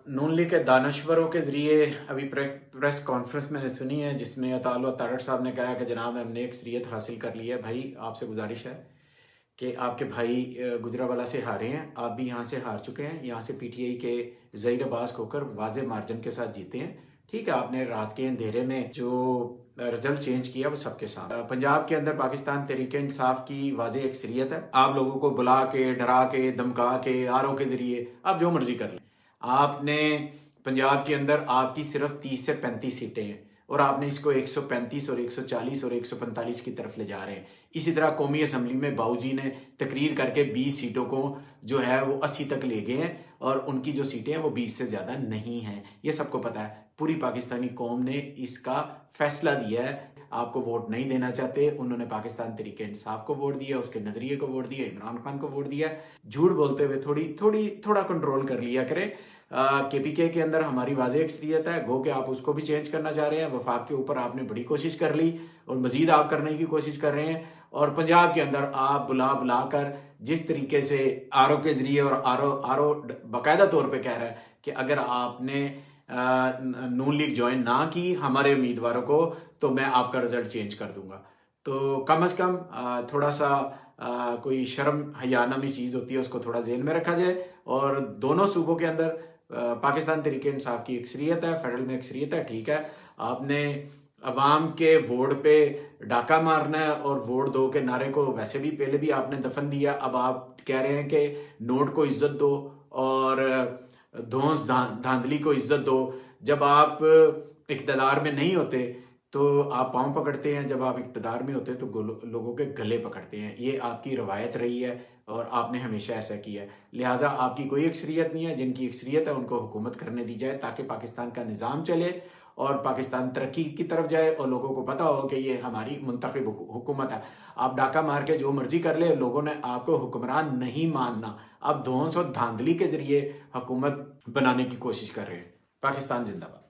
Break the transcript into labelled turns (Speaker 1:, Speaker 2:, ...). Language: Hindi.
Speaker 1: नून लीग के दानश्वरों के ज़रिए अभी प्रेस कॉन्फ्रेंस मैंने सुनी है, जिसमें अताउल्लाह तारड़ साहब ने कहा कि जनाब हमने एक शरीयत हासिल कर ली है। भाई आपसे गुजारिश है कि आपके भाई गुजरावाला से हारे हैं, आप भी यहाँ से हार चुके हैं। यहाँ से पीटीआई के ज़हीर अब्बास होकर वाज़े मार्जिन के साथ जीते हैं। ठीक है, आपने रात के अंधेरे में जो रिजल्ट चेंज किया वो सबके साथ। पंजाब के अंदर पाकिस्तान तहरीक इंसाफ की वाज़े अक्सरियत है। आप लोगों को बुला के, डरा के, धमका के, आरओ के जरिए आप जो मर्जी कर लें। आपने पंजाब के अंदर आपकी सिर्फ 30 से 35 सीटें हैं और आपने इसको 135 और 140 और 145 की तरफ ले जा रहे हैं। इसी तरह कौमी असम्बली में बाऊजी ने तकरीर करके 20 सीटों को जो है वो 80 तक ले गए हैं और उनकी जो सीटें हैं वो 20 से ज़्यादा नहीं हैं। ये सबको पता है। पूरी पाकिस्तानी कौम ने इसका फैसला दिया है। आपको वोट नहीं देना चाहते, उन्होंने पाकिस्तान तहरीक इंसाफ को वोट दिया, उसके नजरिए को वोट दिया, इमरान खान को वोट दिया। झूठ बोलते हुए थोड़ा कंट्रोल कर लिया करें। केपीके के अंदर हमारी वाज़ेह अक्सरियत है, गो के आप उसको भी चेंज करना चाह रहे हैं। वफाक के ऊपर आपने बड़ी कोशिश कर ली और मजीद आप करने की कोशिश कर रहे हैं। और पंजाब के अंदर आप बुला बुलाकर जिस तरीके से आरओ के जरिए, और आरओ बाकायदा तौर पे कह रहा है कि अगर आपने नून लीग ज्वाइन ना की हमारे उम्मीदवारों को तो मैं आपका रिजल्ट चेंज कर दूंगा। तो कम से कम थोड़ा सा कोई शर्म हया नामी चीज़ होती है उसको थोड़ा जेहन में रखा जाए। और दोनों सूबों के अंदर पाकिस्तान तहरीक इंसाफ की अक्सरियत है, फेडरल में अक्सरियत है। ठीक है, आपने अवाम के वोट पे डाका मारना है और वोट दो के नारे को वैसे भी पहले भी आपने दफन दिया। अब आप कह रहे हैं कि नोट को इज्जत दो और धौंस धांधली को इज्जत दो। जब आप इक़्तिदार में नहीं होते तो आप पांव पकड़ते हैं, जब आप इक़्तिदार में होते हैं तो लोगों के गले पकड़ते हैं। ये आपकी रवायत रही है और आपने हमेशा ऐसा किया है। लिहाजा आपकी कोई अक्सरियत नहीं है। जिनकी अक्सरियत है उनको हुकूमत करने दी जाए ताकि पाकिस्तान का निज़ाम चले और पाकिस्तान तरक्की की तरफ जाए और लोगों को पता हो कि ये हमारी मुंतखब हुकूमत है। आप डाका मार के जो मर्जी कर ले, लोगों ने आपको हुक्मरान नहीं मानना। आप धौंस और धांधली के जरिए हुकूमत बनाने की कोशिश कर रहे हैं। पाकिस्तान जिंदाबाद।